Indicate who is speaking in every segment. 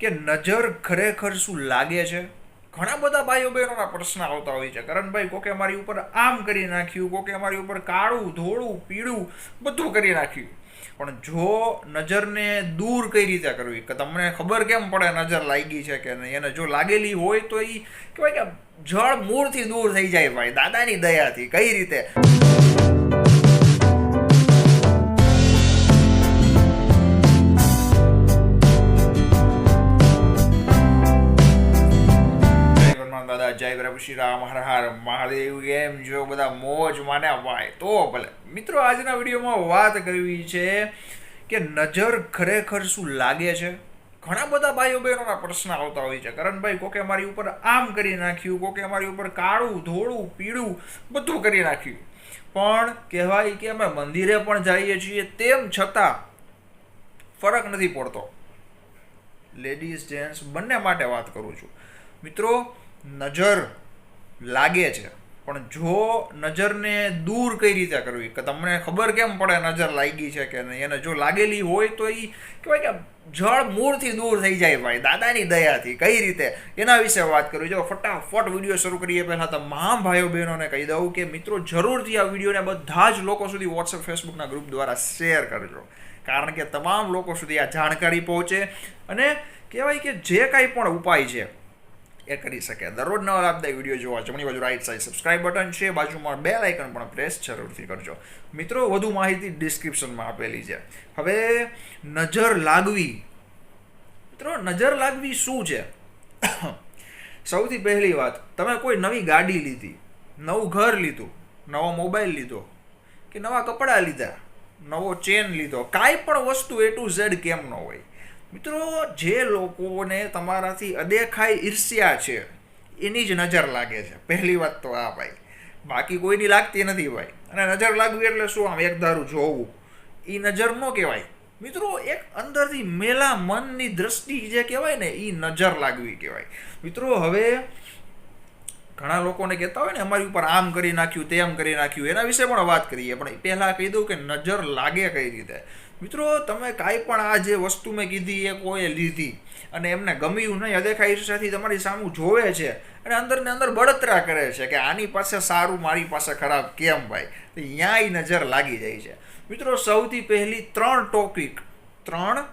Speaker 1: કે નજર ખરેખર શું લાગે છે. ઘણા બધા ભાઈઓ બહેનોના પ્રશ્ન આવતા હોય છે, કરણભાઈ કોકે અમારી ઉપર આમ કરી નાખ્યું, કોકે અમારી ઉપર કાળું ધોળું પીળું બધું કરી નાખ્યું. પણ જો નજરને દૂર કઈ રીતે કરવી, કે તમને ખબર કેમ પડે નજર લાગી છે કે નહીં, અને જો લાગેલી હોય તો એ કહેવાય કે જળ મૂળથી દૂર થઈ જાય ભાઈ, દાદાની દયાથી. કઈ રીતે? દાદા જય પ્રભુ શ્રી રામ, હર હર મહાદેવ. કેમ જો બધા મોજ માન્યા ભાઈ? તો ભલે મિત્રો, આજના વિડીયોમાં વાત કરવી છે કે નજર ખરેખર શું લાગે છે. ઘણા બધા ભાઈઓ બહેનોના પ્રશ્ન આવતા હોય છે, કરણભાઈ કોકે અમારી ઉપર આમ કરી નાખ્યું, કોકે અમારી ઉપર કાળું ધોળું પીળું બધું કરી નાખ્યું. પણ કહેવાય કે અમે મંદિરે પણ જઈએ છીએ, તેમ છતાં ફરક નથી પડતો. લેડીઝ જેન્ટ્સ બંને માટે વાત કરું છું મિત્રો. નજર લાગે છે, પણ જો નજરને દૂર કઈ રીતે કરવી, કે તમને ખબર કેમ પડે નજર લાગી છે કે નહીં, અને જો લાગેલી હોય તો એ કહેવાય કે જળ મૂળથી દૂર થઈ જાય ભાઈ, દાદાની દયાથી. કઈ રીતે? એના વિશે વાત કરવી. જો ફટાફટ વિડીયો શરૂ કરીએ પહેલાં તમામ ભાઈઓ બહેનોને કહી દઉં કે મિત્રો જરૂરથી આ વિડીયોને બધા જ લોકો સુધી વોટ્સએપ ફેસબુકના ગ્રુપ દ્વારા શેર કરજો, કારણ કે તમામ લોકો સુધી આ જાણકારી પહોંચે અને કહેવાય કે જે કાંઈ પણ ઉપાય છે એ કરી શકે. દરરોજ નવા લાભદાયી વિડીયો જોવા જમણી બાજુ રાઈટ સાઈડ સબસ્ક્રાઇબ બટન છે, બાજુમાં બેલ આઇકન પણ પ્રેસ જરૂરથી કરજો મિત્રો. વધુ માહિતી ડિસ્ક્રિપ્શનમાં આપેલી છે. હવે નજર લાગવી મિત્રો, નજર લાગવી શું છે? સૌથી પહેલી વાત, તમે કોઈ નવી ગાડી લીધી, નવું ઘર લીધું, નવો મોબાઈલ લીધો, કે નવા કપડાં લીધા, નવો ચેન લીધો, કાંઈ પણ વસ્તુ A to Z કેમ ન હોય મિત્રો, જે લોકોને તમારાથી અદેખાઈ ઈર્ષ્યા છે એની જ નજર લાગે છે. પહેલી વાત તો આ ભાઈ, બાકી કોઈની લાગતી નથી ભાઈ. અને નજર લાગવી એટલે શું? આમ એક ધારું જોવું, એ નજર ન કહેવાય મિત્રો. એક અંદરથી મેલા મનની દ્રષ્ટિ જે કહેવાય ને, એ નજર લાગવી કહેવાય મિત્રો. હવે ઘણા લોકોને કહેતા હોય ને અમારી ઉપર આમ કરી નાખ્યું, તેમ કરી નાખ્યું, એના વિશે પણ વાત કરીએ. પણ પહેલાં કહી દઉં કે નજર લાગે કઈ રીતે મિત્રો. તમે કાંઈ પણ આ જે વસ્તુ મેં કીધી એ કોઈએ લીધી અને એમને ગમ્યું નહીં, અદેખાઈ ઈર્ષ્યાથી તમારી સામું જોવે છે અને અંદરને અંદર બળતરા કરે છે કે આની પાસે સારું, મારી પાસે ખરાબ, કેમ ભાઈ? તો ત્યાંય નજર લાગી જાય છે મિત્રો. સૌથી પહેલી ત્રણ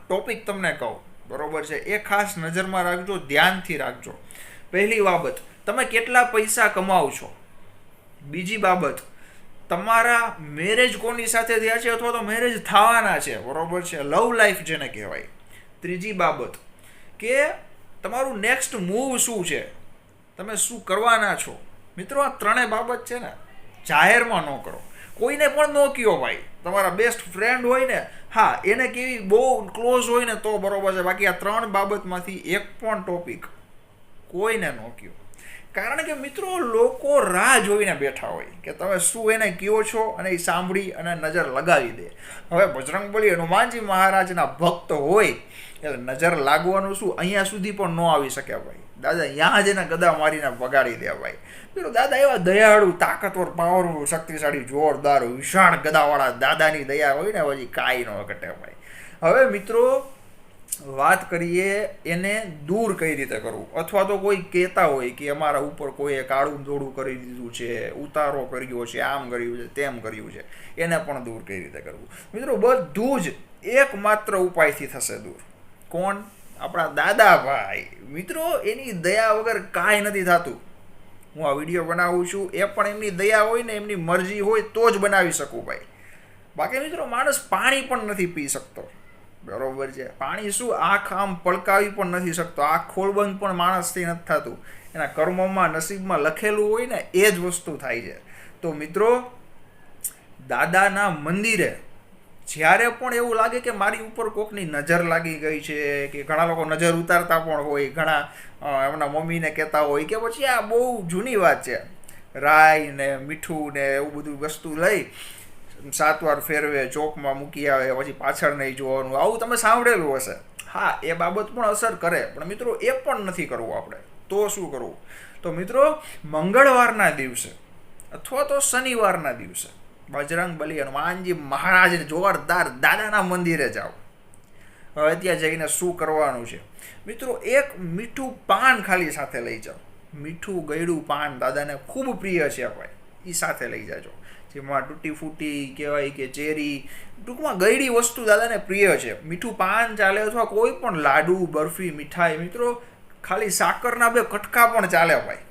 Speaker 1: ટોપિક તમને કહું, બરોબર છે? એ ખાસ નજરમાં રાખજો, ધ્યાનથી રાખજો. પહેલી બાબત, તમે કેટલા પૈસા કમાવ છો. બીજી બાબત, તમારા મેરેજ કોની સાથે થયા છે અથવા તો મેરેજ થવાના છે, બરોબર છે? લવ લાઈફ જેને કહેવાય. ત્રીજી બાબત કે તમારું નેક્સ્ટ મૂવ શું છે, તમે શું કરવાના છો મિત્રો. આ ત્રણેય બાબત છે ને, જાહેરમાં ન કરો, કોઈને પણ ન કહો ભાઈ. તમારા બેસ્ટ ફ્રેન્ડ હોય ને, હા એને કેવી બહુ ક્લોઝ હોય ને તો બરોબર છે, બાકી આ ત્રણ બાબતમાંથી એક પણ ટોપિક કોઈને ન કહો. કારણ કે મિત્રો લોકો રાહ જોઈને બેઠા હોય કે તમે શું એને કહો છો, અને એ સાંભળી અને નજર લગાવી દે. હવે બજરંગબલી હનુમાનજી મહારાજના ભક્ત હોય એટલે નજર લાગવાનું શું, અહીંયા સુધી પણ ન આવી શકે ભાઈ. દાદા ત્યાં જ એને ગદા મારીને ભગાડી દે ભાઈ. મિત્રો દાદા એવા દયાળુ, તાકાતવર, પાવરફુલ, શક્તિશાળી, જોરદાર, વિશાળ ગદાવાળા, દાદાની દયા હોય ને પછી કાંઈ ન ઘટે ભાઈ. હવે મિત્રો વાત કરીએ એને દૂર કઈ રીતે કરવું. અથવા તો કોઈ કહેતા હોય કે અમારા ઉપર કોઈએ કાળું ધોળું કરી દીધું છે, ઉતારો કર્યો છે, આમ કર્યું છે, તેમ કર્યું છે, એને પણ દૂર કઈ રીતે કરવું મિત્રો? બધું જ એકમાત્ર ઉપાયથી થશે દૂર. કોણ? આપણા દાદા ભાઈ મિત્રો. એની દયા વગર કાંઈ નથી થતું. હું આ વિડીયો બનાવું છું એ પણ એમની દયા હોય ને, એમની મરજી હોય તો જ બનાવી શકું ભાઈ. બાકી મિત્રો માણસ પાણી પણ નથી પી શકતો, બરોબર છે? પાણી શું, આંખ આમ પલકાવી પણ નથી શકતો, આંખ ખોલબંધ પણ માણસથી નથી થતું. એના કર્મોમાં, નસીબમાં લખેલું હોય ને એ જ વસ્તુ થાય છે. તો મિત્રો દાદાના મંદિરે જ્યારે પણ એવું લાગે કે મારી ઉપર કોકની નજર લાગી ગઈ છે, કે ઘણા લોકો નજર ઉતારતા પણ હોય, ઘણા એમના મમ્મીને કહેતા હોય કે પછી આ બહુ જૂની વાત છે, રાઈ ને મીઠું ને એવું બધું વસ્તુ લઈ 7 વાર ફેરવે, ચોકમાં મૂકી આવે, પછી પાછળ નહીં જોવાનું, આવું તમે સાંભળેલું હશે. હા, એ બાબત પણ અસર કરે, પણ મિત્રો એ પણ નથી કરવું આપણે. તો શું કરવું? તો મિત્રો મંગળવારના દિવસે અથવા તો શનિવારના દિવસે બજરંગબલી હનુમાનજી મહારાજને જોરદાર દાદાના મંદિરે જાઓ. હવે ત્યાં જઈને શું કરવાનું છે મિત્રો, એક મીઠું પાન ખાલી સાથે લઈ જાઓ. મીઠું ગળ્યું પાન દાદાને ખૂબ પ્રિય છે ભાઈ, એ સાથે લઈ જાજો. જેમાં તૂટી ફૂટી કહેવાય કે ચેરી, ટૂંકમાં ગળી વસ્તુ દાદાને પ્રિય છે. મીઠું પાન ચાલે અથવા કોઈ પણ લાડુ, બરફી, મીઠાઈ. મિત્રો ખાલી સાકરના 2 કટકા પણ ચાલે ભાઈ.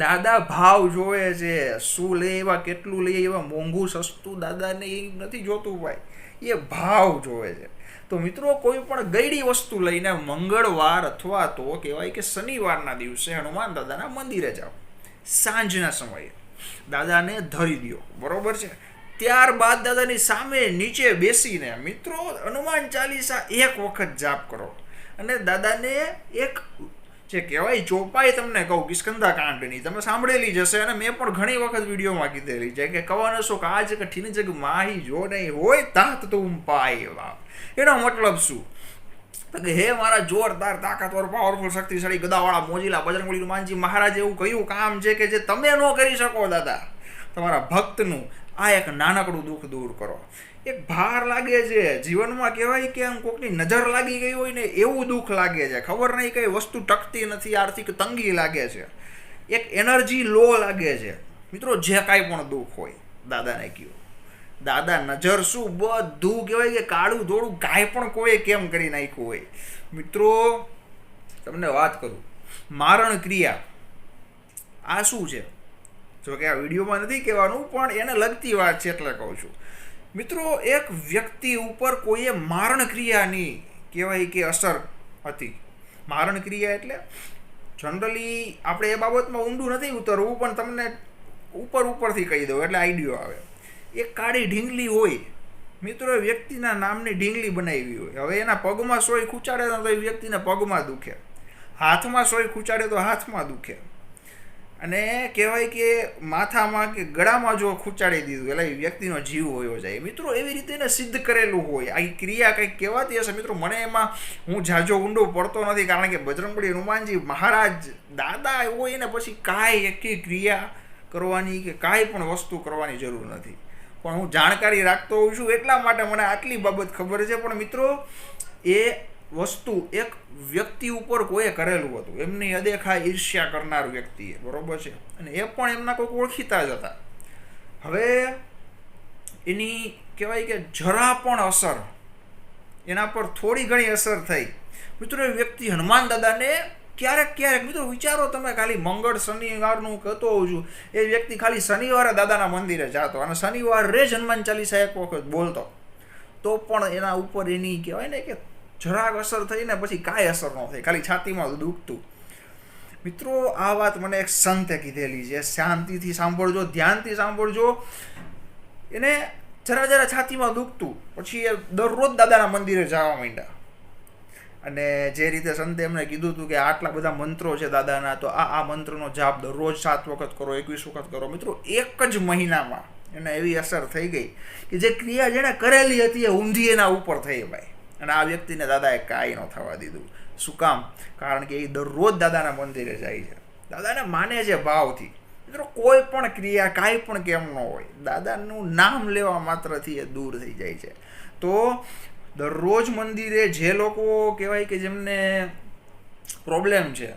Speaker 1: દાદા ભાવ જોવે છે, શું લે એવા, કેટલું લે એવા, મોંઘું સસ્તું દાદાને એ નથી જોતું ભાઈ, એ ભાવ જોવે છે. તો મિત્રો કોઈ પણ ગળી વસ્તુ લઈને મંગળવાર અથવા તો કહેવાય કે શનિવારના દિવસે હનુમાન દાદાના મંદિરે જાઓ. સાંજના સમયે દાદાને ધરી દો, બરોબર છે. ત્યારબાદ દાદાની સામે નીચે બેસીને મિત્રો હનુમાન ચાલીસા 1 વખત જાપ કરો અને દાદાને એક જે કહેવાય ચોપાઈ તમને કહું કિષ્કંધા કાંડની તમે સાંભળેલી જશે અને મેં પણ ઘણી વખત વિડીયોમાં કીધેલી છે કે કવાનો શો કાજ કઠિન જગ માહી જો નહીં હોય તાત તુમ પાય વા. એનો મતલબ શું કે હે મારા જોરદાર તાકાતવર પાવરફુલ શક્તિશાળી ગદાવાળા મોજીલા બજરંગબલી હનુમાનજી મહારાજ એવું કયું કામ છે કે જે તમે ન કરી શકો દાદા, તમારા ભક્તનું આ એક નાનકડું દુઃખ દૂર કરો. એક ભાર લાગે છે જીવનમાં, કહેવાય કે આમ કોકની નજર લાગી ગઈ હોય ને એવું દુઃખ લાગે છે, ખબર નહીં કઈ વસ્તુ ટકતી નથી, આર્થિક તંગી લાગે છે, એક એનર્જી લો લાગે છે. મિત્રો જે કાંઈ પણ દુઃખ હોય દાદાને કહો, દાદા નજર શું બધું કહેવાય કે કાળું ધોળું કાંઈ પણ કોઈ કેમ કરી નાખ્યું હોય. મિત્રો તમને વાત કરું, મારણ ક્રિયા આ શું છે, જો કે આ વિડીયોમાં નથી કહેવાનું પણ એને લગતી વાત છે એટલે કહું છું. મિત્રો એક વ્યક્તિ ઉપર કોઈએ મારણ ક્રિયાની કહેવાય કે અસર હતી. મારણ ક્રિયા એટલે જનરલી આપણે એ બાબતમાં ઊંડું નથી ઉતરવું પણ તમને ઉપરથી કહી દઉં એટલે આઈડિયો આવે. એક કાળી ઢીંગલી હોય મિત્રો, એ વ્યક્તિના નામની ઢીંગલી બનાવી હોય. હવે એના પગમાં સોય ખૂંચાડે તો એ વ્યક્તિને પગમાં દુખે, હાથમાં સોય ખૂંચાડે તો હાથમાં દુખે, અને કહેવાય કે માથામાં કે ગળામાં જો ખૂંચાડી દીધું એટલે એ વ્યક્તિનો જીવ હોયો જાય. મિત્રો એવી રીતે એને સિદ્ધ કરેલું હોય. આ ક્રિયા કંઈક કહેવાતી હશે મિત્રો, મને એમાં હું ઝાઝો ઊંડો પડતો નથી કારણ કે બજરંગબલી હનુમાનજી મહારાજ દાદા હોય ને પછી કાંઈ એકી ક્રિયા કરવાની કે કાંઈ પણ વસ્તુ કરવાની જરૂર નથી. પણ હું જાણકારી રાખતો હોઉં છું એટલા માટે મને આટલી બાબત ખબર છે. પણ મિત્રો એ વસ્તુ એક વ્યક્તિ ઉપર કોઈએ કરેલું હતું, એમની અદેખા ઈર્ષ્યા કરનાર વ્યક્તિએ, બરોબર છે, અને એ પણ એમના કોઈક ઓળખીતા જ હતા. હવે એની કહેવાય કે જરા પણ અસર એના પર થોડી ઘણી અસર થઈ. મિત્રો એ વ્યક્તિ હનુમાન દાદાને ક્યારેક મિત્રો વિચારો તમે, ખાલી મંગળ શનિવારનું કહેતો હોઉં છું, એ વ્યક્તિ ખાલી શનિવારે દાદાના મંદિરે જતો અને શનિવારે જ હનુમાન ચાલીસા 1 વખત બોલતો, તો પણ એના ઉપર એની કહેવાય ને કે જરાક અસર થઈને પછી કાંઈ અસર ન થઈ, ખાલી છાતીમાં દુખતું. મિત્રો આ વાત મને એક સંતે કીધેલી છે, શાંતિથી સાંભળજો, ધ્યાનથી સાંભળજો. એને જરા છાતીમાં દુખતું, પછી એ દરરોજ દાદાના મંદિરે જવા માંડ્યા. અને જે રીતે સંતે એમને કીધું હતું કે આટલા બધા મંત્રો છે દાદાના, તો આ મંત્રનો જાપ દરરોજ 7 વખત કરો, 21 વખત કરો. મિત્રો 1 જ મહિનામાં એને એવી અસર થઈ ગઈ કે જે ક્રિયા જેણે કરેલી હતી એ ઊંધી એના ઉપર થઈ ભાઈ. અને આ વ્યક્તિને દાદાએ કાંઈ ન થવા દીધું. શું કામ? કારણ કે એ દરરોજ દાદાના મંદિરે જાય છે, દાદાને માને છે ભાવથી. મિત્રો કોઈ પણ ક્રિયા કાંઈ પણ કેમ ન હોય, દાદાનું નામ લેવા માત્રથી એ દૂર થઈ જાય છે. તો દરરોજ મંદિરે જે લોકો કહેવાય કે જેમને પ્રોબ્લેમ છે,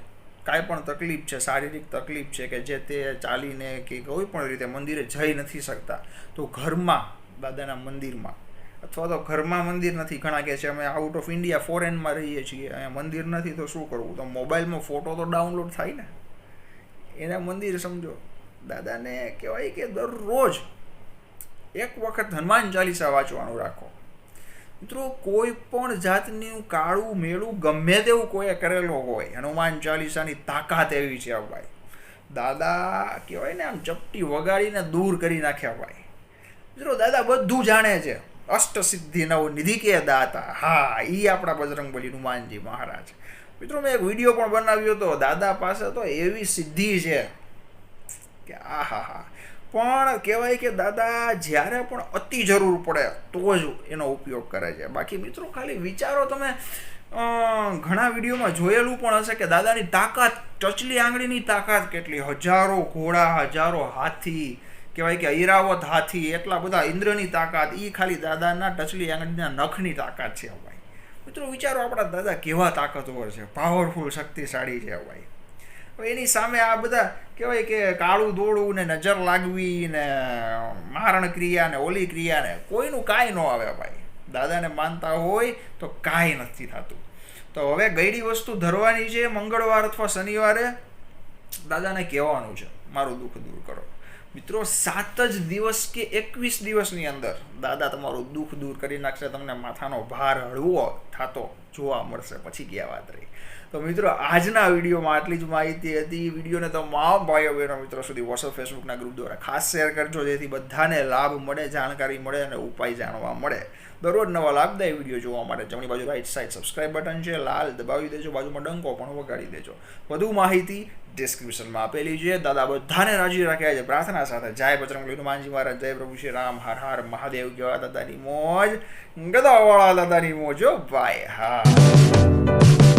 Speaker 1: કાંઈ પણ તકલીફ છે, શારીરિક તકલીફ છે, કે જે તે ચાલીને કે કોઈ પણ રીતે મંદિરે જઈ નથી શકતા, તો ઘરમાં દાદાના મંદિરમાં, અથવા તો ઘરમાં મંદિર નથી, ઘણા કહે છે અમે આઉટ ઓફ ઇન્ડિયા ફોરેનમાં રહીએ છીએ, અહીંયા મંદિર નથી તો શું કરવું, તો મોબાઈલમાં ફોટો તો ડાઉનલોડ થાય ને, એના મંદિર સમજો. દાદાને કહેવાય કે દરરોજ 1 વખત હનુમાન ચાલીસા વાંચવાનું રાખો. મિત્રો કોઈ પણ જાતનું કાળું મેળું ગમે તેવું કોઈએ કરેલો હોય, હનુમાન ચાલીસાની તાકાત એવી છે ભાઈ. દાદા કહેવાય ને આમ ચપટી વગાડીને દૂર કરી નાખ્યા ભાઈ. મિત્રો દાદા બધું જાણે છે. અષ્ટસિદ્ધિ નવ નિધિ કે દાતા, હા એ આપણા બજરંગબલી હનુમાનજી મહારાજ. મિત્રો મેં એક વિડીયો પણ બનાવ્યો હતો, દાદા પાસે તો એવી સિદ્ધિ છે કે આહા. પણ કહેવાય કે દાદા જ્યારે પણ અતિ જરૂર પડે તો જ એનો ઉપયોગ કરે છે. બાકી મિત્રો ખાલી વિચારો તમે, ઘણા વિડીયોમાં જોયેલું પણ હશે કે દાદાની તાકાત, ટચલી આંગળીની તાકાત કેટલી, હજારો ઘોડા, હજારો હાથી, કહેવાય કે ઐરાવત હાથી, એટલા બધા ઇન્દ્રની તાકાત, એ ખાલી દાદાના ટચલી આંગળીના નખની તાકાત છે ભાઈ. મિત્રો વિચારો આપણા દાદા કેવા તાકાતવર છે, પાવરફુલ, શક્તિશાળી છે ભાઈ. હવે એની સામે આ બધા કહેવાય કે કાળું દોડવું ને નજર લાગવી ને મારણ ક્રિયા ને ઓલી ક્રિયા ને કોઈનું કાંઈ ન આવે ભાઈ. દાદાને માનતા હોય તો કાંઈ નથી થતું. તો હવે ગયડી વસ્તુ ધરવાની છે મંગળવાર અથવા શનિવારે, દાદાને કહેવાનું છે મારું દુઃખ દૂર કરો. મિત્રો 7 જ દિવસ કે 21 દિવસની અંદર દાદા તમારું દુઃખ દૂર કરી નાખશે. તમને માથાનો ભાર હળવો થતો જોવા મળશે. પછી ક્યાં વાત રહી. તો મિત્રો આજના વિડીયોમાં આટલી જ માહિતી હતી. વિડીયોને તમામ ભાઈઓ બહેનો મિત્રો સુધી વોટ્સઅપ ફેસબુકના ગ્રુપ દ્વારા ખાસ શેર કરજો, જેથી બધાને લાભ મળે, જાણકારી મળે અને ઉપાય જાણવા મળે. દરરોજ નવા લાભદાયી વિડીયો જોવા માટે જમણી બાજુ રાઈટ સાઈડ સબસ્ક્રાઇબ બટન છે, લાલ દબાવી દેજો, બાજુમાં ડંકો પણ વગાડી દેજો. વધુ માહિતી ડિસ્ક્રિપ્શનમાં આપેલી છે. દાદા બધાને રાજી રાખ્યા છે પ્રાર્થના સાથે. જય બજરંગબલી, હનુમાનજી મહારાજ, જય પ્રભુ શ્રી રામ, હર હર મહાદેવ. કેવા દાદાની મોજ, ગદાવાળા દાદાની મોજ ભાઈ. હા.